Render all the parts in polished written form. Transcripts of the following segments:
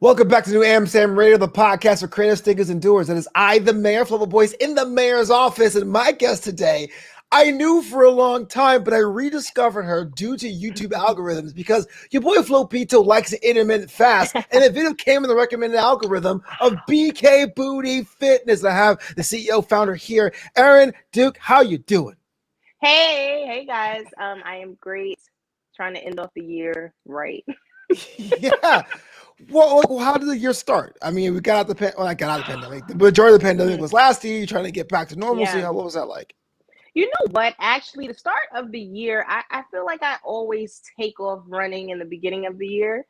Welcome back to New Amsterdam Radio, the podcast for creators, thinkers, and doers. It is I, the mayor, Flo Boyce, in the mayor's office. And my guest today, I knew for a long time, but I rediscovered her due to YouTube algorithms because your boy Flo Pito likes an intermittent fast. And the video came in the recommended algorithm of BK Booty Fitness. I have the CEO founder here, Erin Duke. How you doing? Hey guys. I am great. Trying to end off the year right. Yeah. Well, how did the year start? I mean, we got out I got out of the pandemic. The majority of the pandemic was last year. You're trying to get back to normalcy. Yeah. What was that like? You know what? Actually, the start of the year, I feel like I always take off running in the beginning of the year.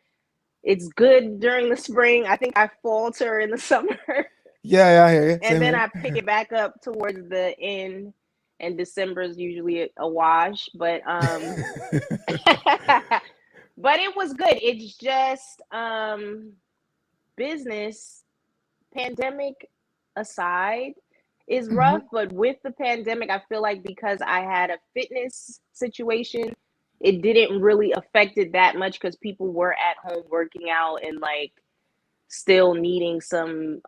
It's good during the spring. I think I falter in the summer. Yeah, I hear you. And then I pick it back up towards the end. And December is usually a wash. But but it was good. It's just business, pandemic aside, is rough. But with the pandemic, I feel like because I had a fitness situation, it didn't really affect it that much because people were at home working out and like still needing some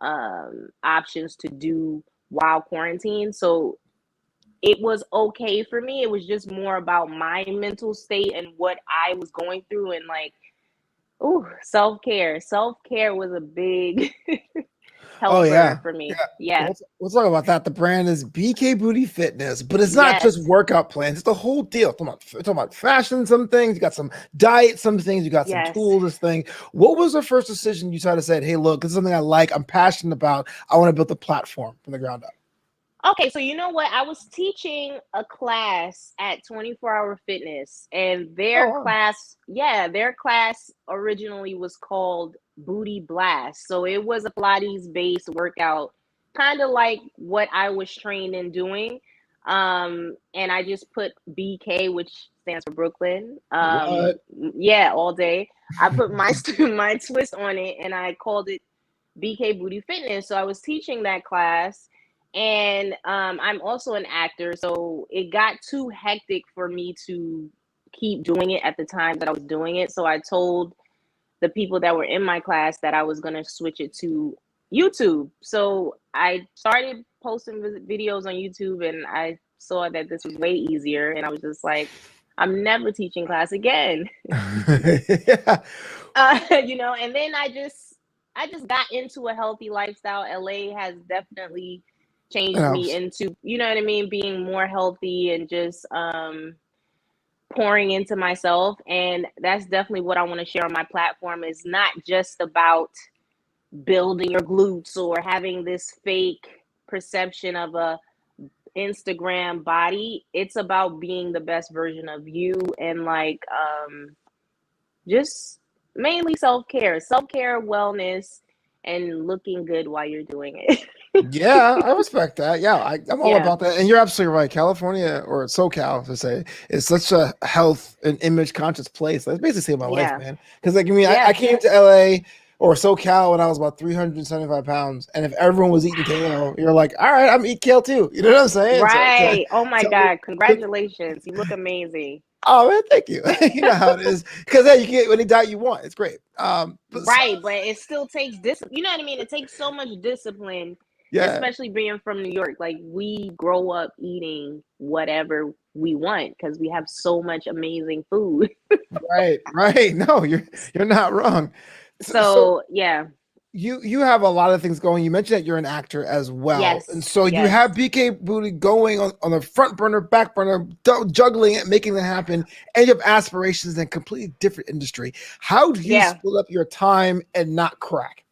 options to do while quarantine. So it was okay for me. It was just more about my mental state and what I was going through, and like, self-care. Self-care was a big helper for me. Yeah. Let's talk about that. The brand is BK Booty Fitness, but it's not Yes. just workout plans. It's the whole deal. Talking about fashion, some things. You got some diet, some things. You got some tools, this thing. What was the first decision you tried to say, hey, look, this is something I like. I'm passionate about. I want to build the platform from the ground up. Okay, so you know what? I was teaching a class at 24-Hour Fitness, and their class originally was called Booty Blast. So it was a Pilates-based workout, kind of like what I was trained in doing. And I just put BK, which stands for Brooklyn. Yeah, all day. I put my my twist on it, and I called it BK Booty Fitness. So I was teaching that class. And I'm also an actor, so it got too hectic for me to keep doing it at the time that I was doing it. So I told the people that were in my class that I was going to switch it to YouTube. So I started posting videos on YouTube, and I saw that this was way easier. And I was just like, I'm never teaching class again. Yeah. And then I just got into a healthy lifestyle. LA has definitely changed me into, you know what I mean, being more healthy and just pouring into myself. And that's definitely what I want to share on my platform. Is not just about building your glutes or having this fake perception of a Instagram body. It's about being the best version of you, and like just mainly self-care, wellness, and looking good while you're doing it. Yeah, I respect that. Yeah, I'm all about that. And you're absolutely right. California, or SoCal to say, is such a health and image conscious place. That's basically saved my life, man. Because like, I mean, I came to LA or SoCal when I was about 375 pounds. And if everyone was eating kale, you're like, all right, I'm eating kale too. You know what I'm saying? Right. Oh my God. Congratulations. You look amazing. Oh man, thank you. You know how it is. Because you can get any diet you want. It's great. But it still takes discipline. You know what I mean? It takes so much discipline. Yeah. Especially being from New York. Like, we grow up eating whatever we want because we have so much amazing food. Right. No, you're not wrong. So yeah. You have a lot of things going. You mentioned that you're an actor as well. Yes. And so you have BK Booty going on the front burner, back burner, juggling it, making that happen. And you have aspirations in a completely different industry. How do you split up your time and not crack?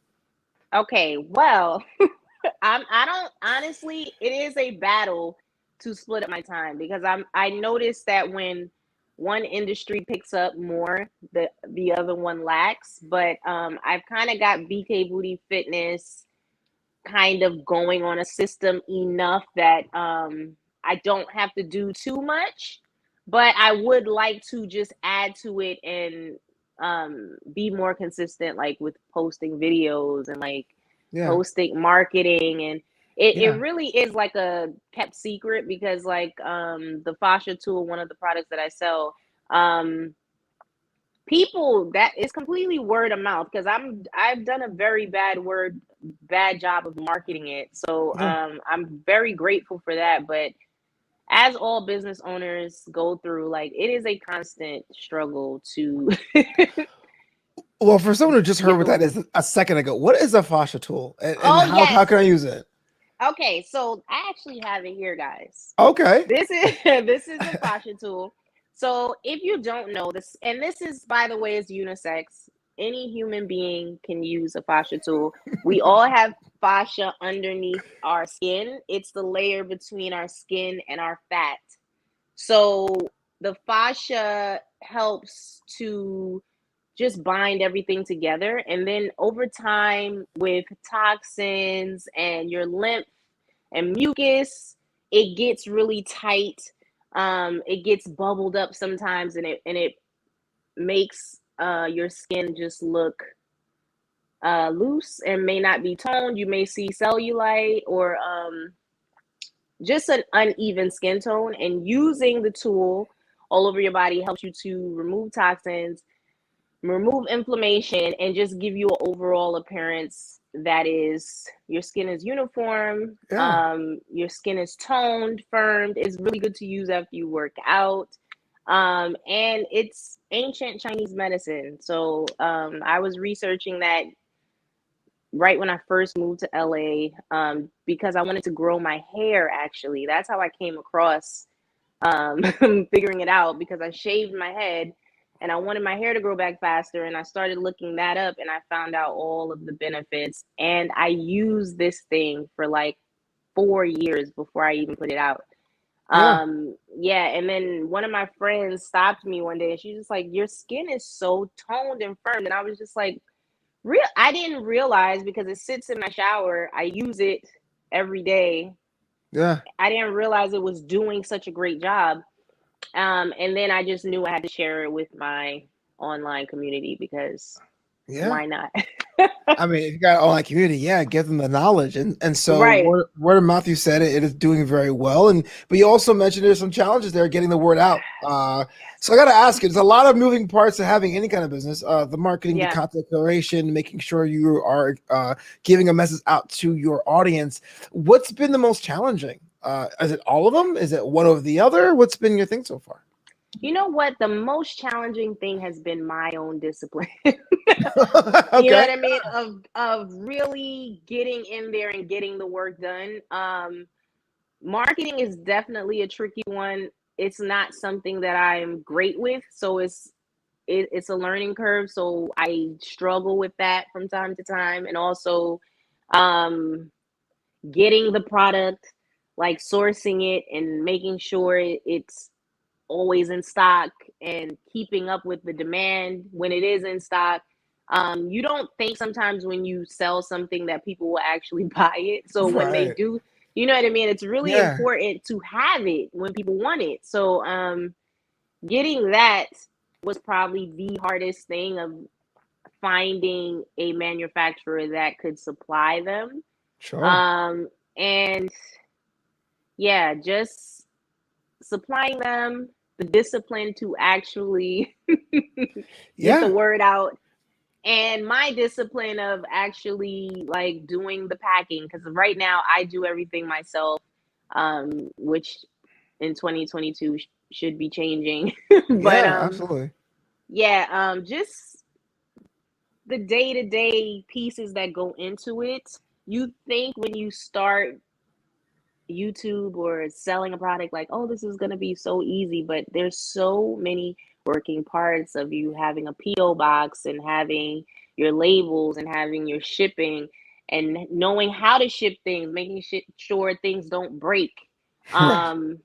Okay, well, I don't, honestly, it is a battle to split up my time because I noticed that when one industry picks up more, the other one lacks. But I've kind of got BK Booty Fitness kind of going on a system enough that I don't have to do too much, but I would like to just add to it and be more consistent, like with posting videos and like posting marketing. And it really is like a kept secret because like the fascia tool, one of the products that I sell, people, that is completely word of mouth, because I've done a very bad job of marketing it. So Yeah. I'm very grateful for that. But as all business owners go through, like, it is a constant struggle to Well, for someone who just heard get what the that word. is a second ago, what is a fascia tool, and Oh how yes. can I use it? Okay, so I actually have it here, guys. Okay. This is this is a fascia tool. So if you don't know this, and this is, by the way, is unisex. Any human being can use a fascia tool. We all have fascia underneath our skin. It's the layer between our skin and our fat. So the fascia helps to just bind everything together. And then over time, with toxins and your lymph and mucus, it gets really tight. It gets bubbled up sometimes, and it makes your skin just look loose and may not be toned. You may see cellulite or just an uneven skin tone. And using the tool all over your body helps you to remove toxins, remove inflammation, and just give you an overall appearance that is, your skin is uniform, Yeah. your skin is toned, firmed. It's really good to use after you work out. And it's ancient Chinese medicine. So I was researching that right when I first moved to LA, because I wanted to grow my hair. Actually, that's how I came across figuring it out, because I shaved my head and I wanted my hair to grow back faster. And I started looking that up, and I found out all of the benefits. And I used this thing for like 4 years before I even put it out. Yeah. Yeah. And then one of my friends stopped me one day, and she's just like, "Your skin is so toned and firm." And I was just like, real, I didn't realize, because it sits in my shower. I use it every day. Yeah. I didn't realize it was doing such a great job. And then I just knew I had to share it with my online community, because Yeah. why not? I mean, if you got an online community, yeah, give them the knowledge, and so Right. word of mouth. You said it is doing very well, and but you also mentioned there's some challenges there getting the word out. So I got to ask you, there's a lot of moving parts to having any kind of business. The marketing, the Yeah. content creation, making sure you are giving a message out to your audience. What's been the most challenging? Is it all of them? Is it one over the other? What's been your thing so far? You know what? The most challenging thing has been my own discipline. You know Okay. what I mean? Of really getting in there and getting the work done. Marketing is definitely a tricky one. It's not something that I'm great with, so it's a learning curve. So I struggle with that from time to time, and also um, getting the product, like sourcing it and making sure it's always in stock, and keeping up with the demand when it is in stock. You don't think sometimes when you sell something that people will actually buy it. So when they Right. do, you know what I mean? It's really Yeah. important to have it when people want it. So getting that was probably the hardest thing, of finding a manufacturer that could supply them. Sure. And yeah, just supplying them, the discipline to actually get the Yeah. word out, and my discipline of actually like doing the packing, because right now I do everything myself, which in 2022 should be changing. But Yeah. Absolutely. yeah, just the day-to-day pieces that go into it. You think when you start YouTube or selling a product, like, oh, this is going to be so easy, but there's so many working parts of you having a PO box, and having your labels, and having your shipping, and knowing how to ship things, making sure things don't break. Right. um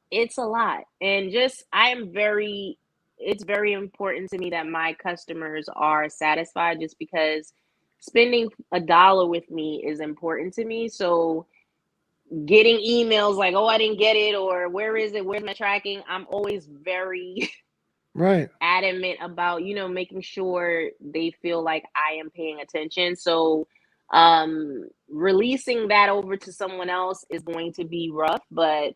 it's a lot. And just, I am very, it's very important to me that my customers are satisfied, just because spending $1 with me is important to me. So getting emails like, oh, I didn't get it, or where is it, where's my tracking, I'm always very Right. adamant about, making sure they feel like I am paying attention. So releasing that over to someone else is going to be rough, but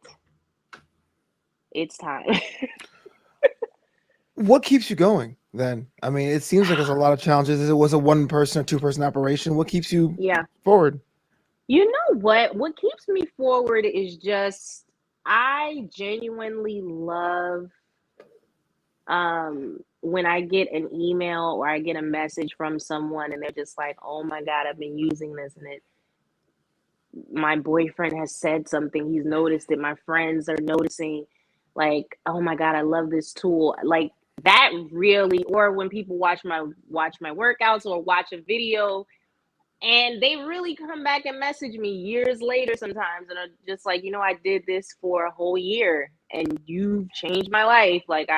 it's time. What keeps you going? Then, I mean, it seems like there's a lot of challenges. It was a one person or two person operation. What keeps you Yeah. forward? You know what? What keeps me forward is just I genuinely love when I get an email or I get a message from someone and they're just like, "Oh my God, I've been using this and it my boyfriend has said something. He's noticed it. My friends are noticing like, oh my God, I love this tool." Like that really, or when people watch my workouts or watch a video and they really come back and message me years later sometimes and are just like, I did this for a whole year and you've changed my life. Like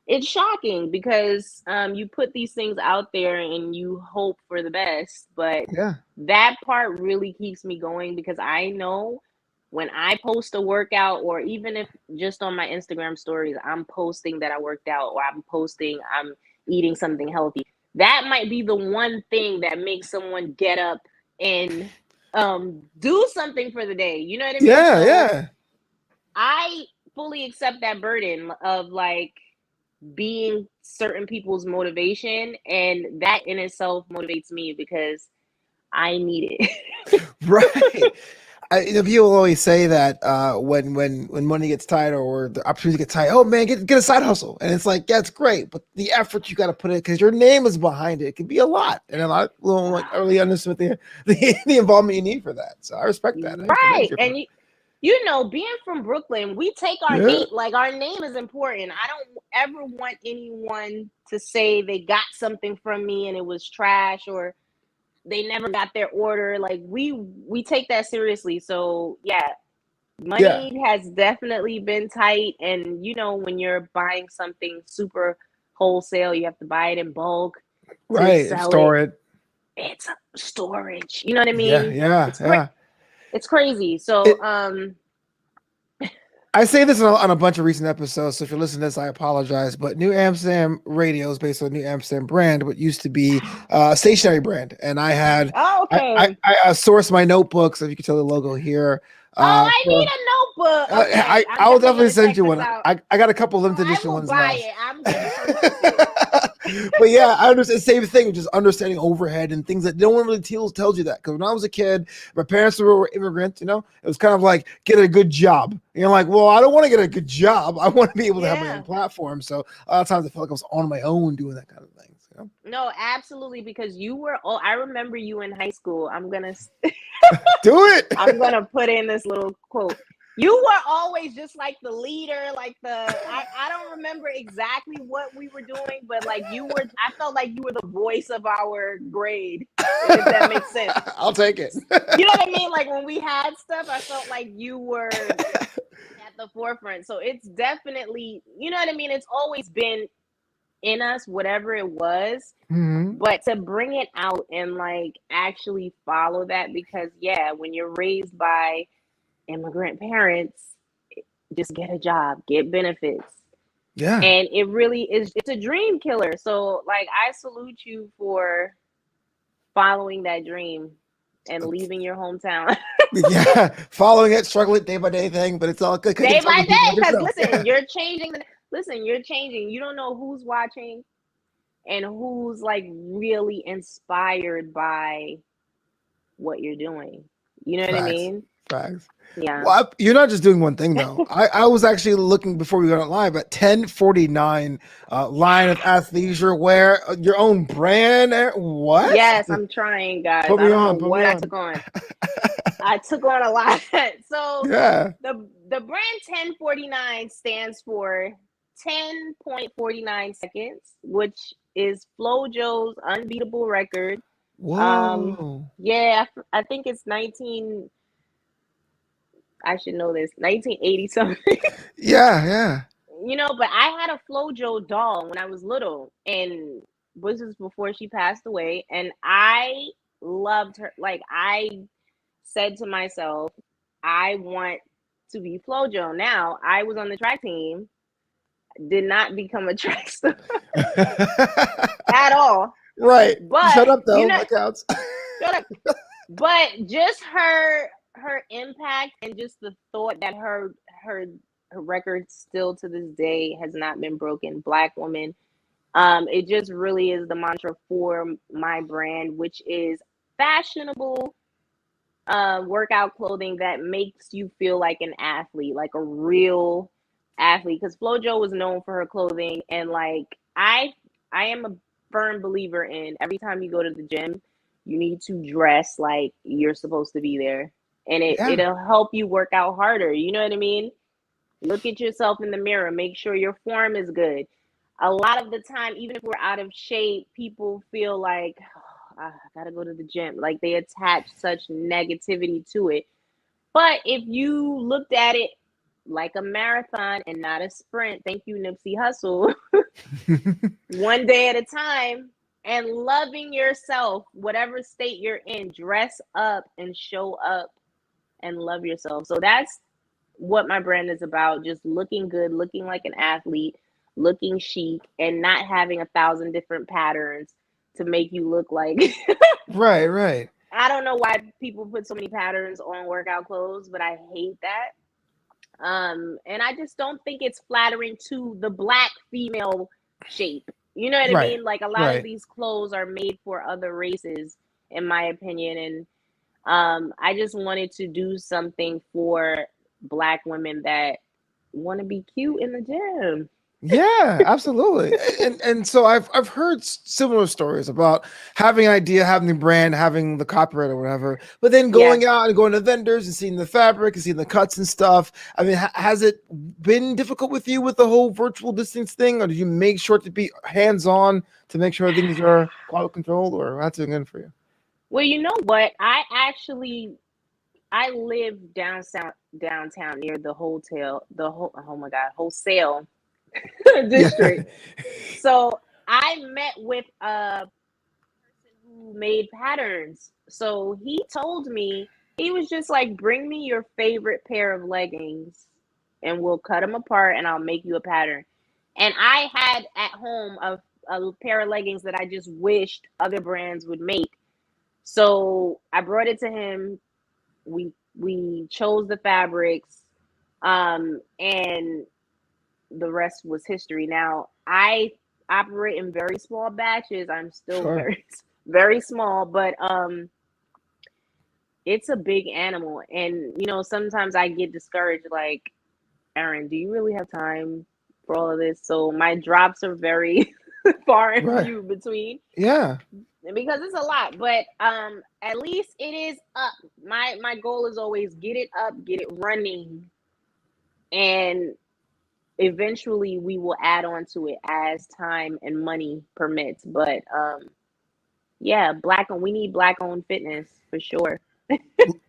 it's shocking because you put these things out there and you hope for the best, but Yeah, that part really keeps me going because I know when I post a workout, or even if just on my Instagram stories, I'm posting that I worked out, or I'm posting I'm eating something healthy. That might be the one thing that makes someone get up and do something for the day. You know what I mean? yeah, So yeah. I fully accept that burden of like being certain people's motivation, and that in itself motivates me because I need it. Right. People always say that when money gets tight or the opportunity gets tight, oh man, get a side hustle, and it's like, yeah, it's great, but the effort you got to put in because your name is behind it, it can be a lot, and a lot of people don't like really understand the involvement you need for that. So I respect that. I commend Right. you for And that. being from Brooklyn, we take Yeah, our name is important. I don't ever want anyone to say they got something from me and it was trash, or they never got their order. Like we take that seriously. So yeah, yeah, money has definitely been tight. And when you're buying something super wholesale, you have to buy it in bulk to right. And sell it. store it. It's storage. You know what I Yeah, mean? yeah, yeah. It's crazy. So It I say this on a bunch of recent episodes, so if you're listening to this, I apologize. But New Amsterdam Radio is based on New Amsterdam brand, what used to be a stationary brand, and I had oh, okay. I sourced my notebooks. If you can tell the logo here, Oh, I for need a notebook. Okay, I'm I will definitely definitely gonna send check you this one. out. I got a couple Oh, limited I edition will ones buy left. it. I'm gonna purchase it. But yeah, I understand. Same thing, just understanding overhead and things that no one really tells you that. Because when I was a kid, my parents were immigrants. It was kind of like get a good job. And you're like, well, I don't want to get a good job. I want to be able to have my own Yeah. platform. So a lot of times I felt like I was on my own doing that kind of things. No, absolutely. Because you were. Oh, I remember you in high school. Do it. I'm gonna put in this little quote. You were always just like the leader, like I don't remember exactly what we were doing, but like I felt like you were the voice of our grade, if that makes sense. I'll take it. You know what I mean? Like when we had stuff, I felt like you were at the forefront. So it's definitely, you know what I mean? It's always been in us, whatever it was. Mhm. But to bring it out and like actually follow that, because yeah, when you're raised by immigrant parents, just get a job, get benefits. Yeah. And it really is, it's a dream killer. So like I salute you for following that dream and leaving your hometown. Yeah. Following it, struggling day by day thing, but it's all good. Cooking Day by with people like day. Because yourself. Yeah. you're changing. You don't know who's watching and who's like really inspired by what you're doing. You know what I Facts. mean? Facts. Yeah. Well, you're not just doing one thing though. I was actually looking before we went live at 1049 line of athleisure wear, your own brand. What? Yes, I'm trying, guys. Put I me don't know on. Put me what I on. took on. I took on a lot. So Yeah. the brand 1049 stands for 10.49 seconds, which is FloJo's unbeatable record. Whoa. Yeah, I think it's 19. I should know this. 1980 something. Yeah. Yeah. But I had a FloJo doll when I was little, and this was before she passed away, and I loved her. Like I said to myself, I want to be FloJo. Now, I was on the track team, did not become a track star at all. Right. Shut But up though. That counts. shut up. But just her impact and just the thought that her record still to this day has not been broken. Black woman, It just really is the mantra for my brand, which is fashionable workout clothing that makes you feel like an athlete, like a real athlete. Because FloJo was known for her clothing, and like I am a firm believer in every time you go to the gym, you need to dress like you're supposed to be there, and Yeah. it'll help you work out harder. You know what I mean? Look at yourself in the mirror. Make sure your form is good. A lot of the time, even if we're out of shape, people feel like, oh, I gotta go to the gym. Like they attach such negativity to it. But if you looked at it like a marathon and not a sprint, thank you, Nipsey Hussle, one day at a time, and loving yourself, whatever state you're in, dress up and show up and love yourself. So that's what my brand is about, just looking good, looking like an athlete, looking chic, and not having 1,000 different patterns to make you look like Right, right. I don't know why people put so many patterns on workout clothes, but I hate that. And I just don't think it's flattering to the black female shape. You know what I Right. mean? Like a lot of Right. these clothes are made for other races, in my opinion. And I just wanted to do something for black women that want to be cute in the gym. Yeah, absolutely. And so I've heard similar stories about having an idea, having the brand, having the copyright or whatever, but then Yeah. going out and going to vendors and seeing the fabric and seeing the cuts and stuff. I mean, has it been difficult with you with the whole virtual distance thing, or do you make sure to be hands on to make sure things are quality controlled, or how's it going for you? Well, you know what? I live downtown near the hotel, oh my god, wholesale Yeah. district. So I met with a person who made patterns. So he told me, he was just like, bring me your favorite pair of leggings and we'll cut them apart and I'll make you a pattern. And I had at home a pair of leggings that I just wished other brands would make. So I brought it to him. We chose the fabrics, and the rest was history. Now I operate in very small batches. I'm still Sure. very small, but it's a big animal, and sometimes I get discouraged. Like, Erin, do you really have time for all of this? So my drops are very far and Right. few between Yeah. because it's a lot, but at least it is up. My goal is always get it up, get it running, and eventually we will add on to it as time and money permits. But yeah, we need black owned fitness for sure.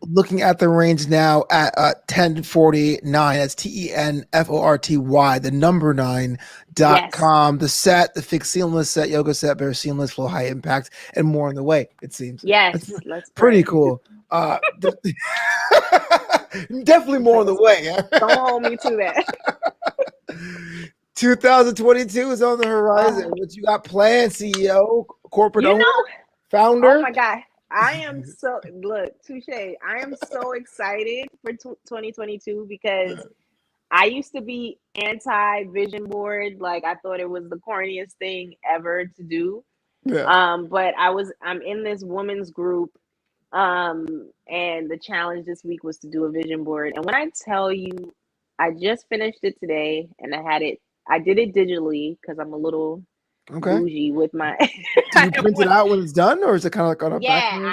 Looking at the range now at 1049. That's TENFORTY, the number 9 Yes, com. The set, the fixed seamless set, yoga set, bare seamless, flow high impact, and more on the way, it seems. That's yes, let's pretty pray. cool. Definitely more on the way. Yeah? Don't hold me to that. 2022 is on the horizon. uh, What you got planned, CEO, corporate you owner, know, oh founder? my God. I am so, look, touche. I am so excited for 2022 because I used to be anti vision board. Like I thought it was the corniest thing ever to do. Yeah. But I'm in this women's group. And the challenge this week was to do a vision board. And when I tell you, I just finished it today and I did it digitally because I'm a little Okay. bougie with my, Do you print it out when it's done, or is it kind of like on a back yeah, end?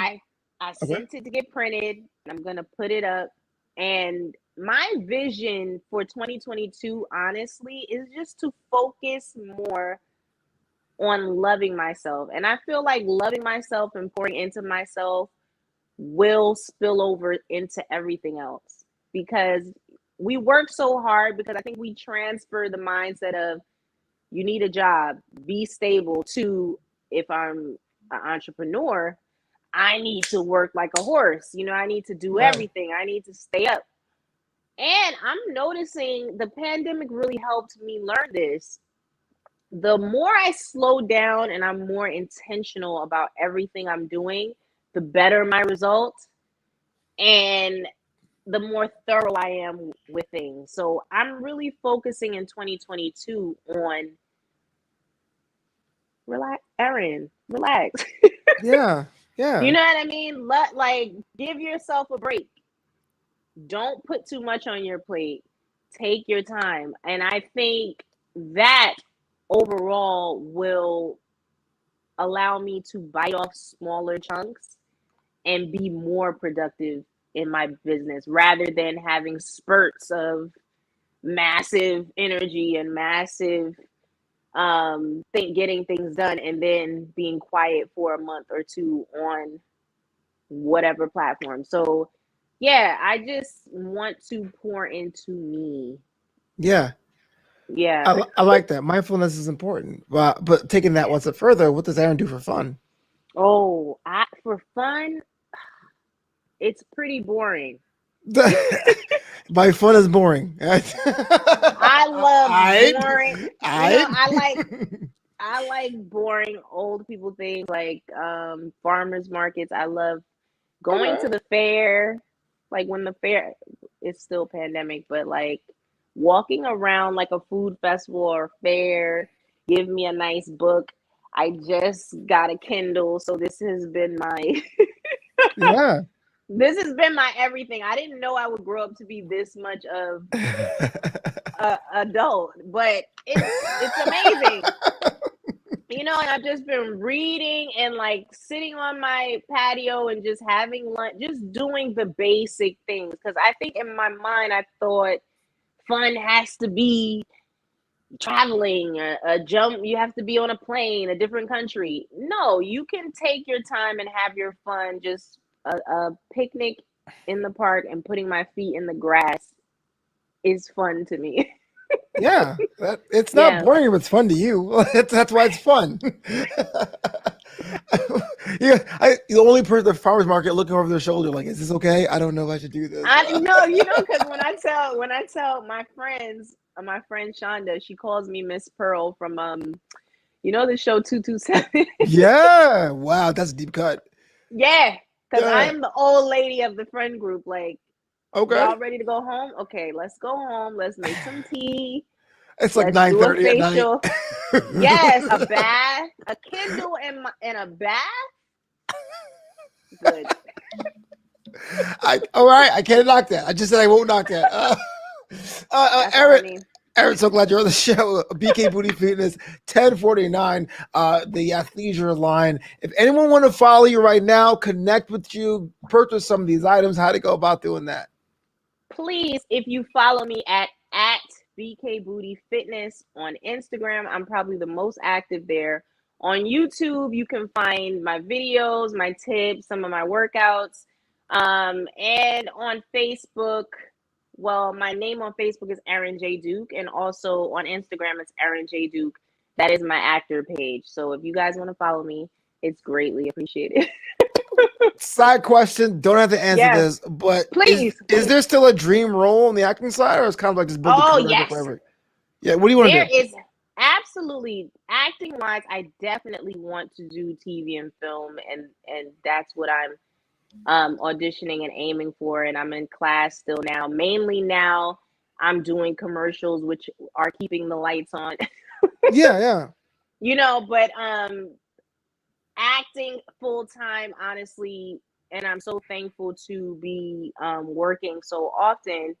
I Okay. sent it to get printed. I'm gonna put it up. And my vision for 2022, honestly, is just to focus more on loving myself. And I feel like loving myself and pouring into myself will spill over into everything else because we work so hard because I think we transfer the mindset of you need a job, be stable to if I'm an entrepreneur, I need to work like a horse. I need to do Right. everything. I need to stay up. And I'm noticing the pandemic really helped me learn this. The more I slow down and I'm more intentional about everything I'm doing, the better my results and the more thorough I am with things. So I'm really focusing in 2022 on Relax, Erin. Relax. Yeah. You Yeah. know what I mean? Like, give yourself a break. Don't put too much on your plate. Take your time. And I think that overall will allow me to bite off smaller chunks and be more productive in my business rather than having spurts of massive energy and massive think getting things done and then being quiet for a month or two on whatever platform. So yeah, I just want to pour into me. Yeah. Yeah. I like that. Mindfulness is important. But taking that Yeah. one step further, what does Aaron do for fun? Oh, I for fun, it's pretty boring. My fun is boring. I love I, boring. I, I like boring old people things like farmers markets. I love going okay. to the fair, like when the fair is still pandemic, but like walking around like a food festival or fair, give me a nice book. I just got a Kindle, so this has been my Yeah. this has been my everything. I didn't know I would grow up to be this much of a adult, but it's amazing. And I've just been reading and like sitting on my patio and just having lunch, just doing the basic things. Because I think in my mind, I thought fun has to be traveling, a jump, you have to be on a plane, a different country. No, you can take your time and have your fun, just a picnic in the park and putting my feet in the grass is fun to me. Yeah, it's not Yeah. boring if it's fun to you. That's why it's fun. Yeah, the only person at the farmers market looking over their shoulder, like, is this okay? I don't know if I should do this. I know, because when I tell my friend Shonda, she calls me Miss Pearl from the show 227. Yeah, wow, that's a deep cut. Yeah, because I Yeah, am the old lady of the friend group. Like, okay. y'all ready to go home? Okay, let's go home. Let's make some tea. It's like Let's do a 9:30 at night. facial. Yes, a bath, a Kindle, and a bath. Good. All right, I can't knock that. I just said I won't knock that. That's all I Aaron, need. Aaron, so glad you're on the show. BK Booty Fitness, 1049, the athleisure line. If anyone want to follow you right now, connect with you, purchase some of these items, how to go about doing that? Please, if you follow me at BK Booty Fitness on Instagram, I'm probably the most active there. On YouTube, you can find my videos, my tips, some of my workouts. And on Facebook, well, my name on Facebook is Erin J. Duke, and also on Instagram, it's Erin J. Duke. That is my actor page. So if you guys want to follow me, it's greatly appreciated. Side question, don't have to answer Yes, this, but is please. is there still a dream role on the acting side, or it's kind of like just build the Oh, career go yes. forever? Yeah, what do you want to There do? is absolutely acting wise, I definitely want to do TV and film, and that's what I'm auditioning and aiming for, and I'm in class still now. Mainly now I'm doing commercials which are keeping the lights on. Yeah, yeah. But acting full time, honestly, and I'm so thankful to be working so often.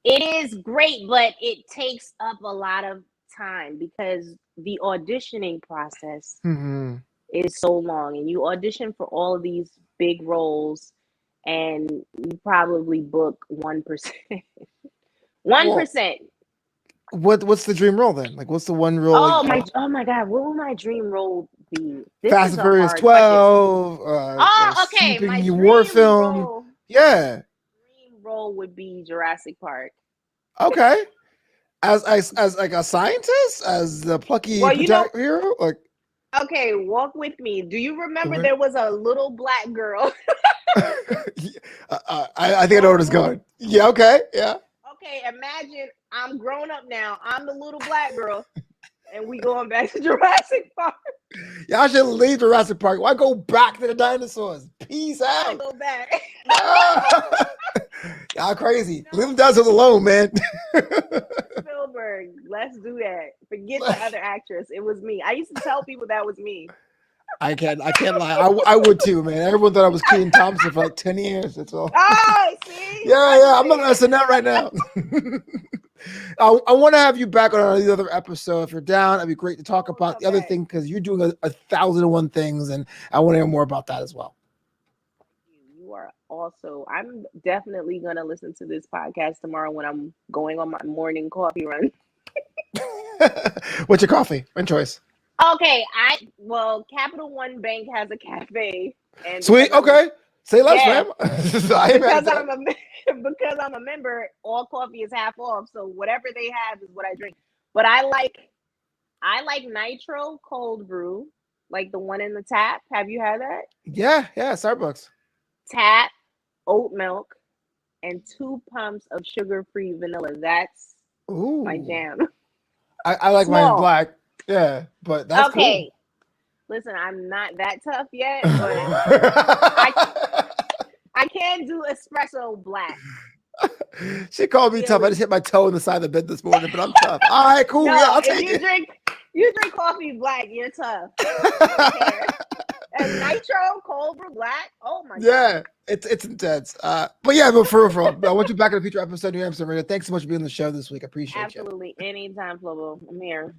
It is great, but it takes up a lot of time because the auditioning process Hmm. is so long, and you audition for all of these big roles, and you probably book 1%. One Well, percent. what's the dream role then? Like, what's the one role? Like, Oh my God, what will my dream role be? This Fast is and a Furious hard question. 12, Oh, okay. My sweeping war dream film. role, Yeah. would be Jurassic Park. Okay. As like a scientist, as the plucky Well, hero, like. okay, walk with me. Do you remember Okay. there was a little black girl? I think I know where it's going. Yeah. Okay. Yeah. Okay, imagine I'm grown up now. I'm the little black girl, and we going back to Jurassic Park. Yeah. I should leave Jurassic Park. Why go back to the dinosaurs? Peace I want to out. go back. No. Y'all crazy. Leave them dazzles alone, man. Spielberg, let's do that. Forget the other actress. It was me. I used to tell people that was me. I can't lie. I would too, man. Everyone thought I was Keaton Thompson for like 10 years. That's all. Oh, see? Yeah. I'm not messing that right now. I want to have you back on the other episode. If you're down, it'd be great to talk about the other thing because you're doing a 1,001 things, and I want to hear more about that as well. You are also, I'm definitely going to listen to this podcast tomorrow when I'm going on my morning coffee run. What's your coffee and choice? Okay, Capital One Bank has a cafe. And Sweet. Okay. Say less, fam. Because I'm a member, all coffee is half off. So whatever they have is what I drink. But I like nitro cold brew, like the one in the tap. Have you had that? Yeah, Starbucks. Tap, oat milk, and 2 pumps of sugar-free vanilla. That's my jam. I like mine black. Yeah, but that's okay. Cool. Listen, I'm not that tough yet, but I can do espresso black. She called me tough. I just hit my toe in the side of the bed this morning, but I'm tough. All right, cool. No, yeah, I'll take it. You drink coffee black, you're tough. And nitro cold brew black. Oh my god. Yeah, it's intense. But for real, I want you back in a future episode of New Amsterdam Radio. Thanks so much for being on the show this week. I appreciate you. Absolutely. Anytime, Flobo. I'm here.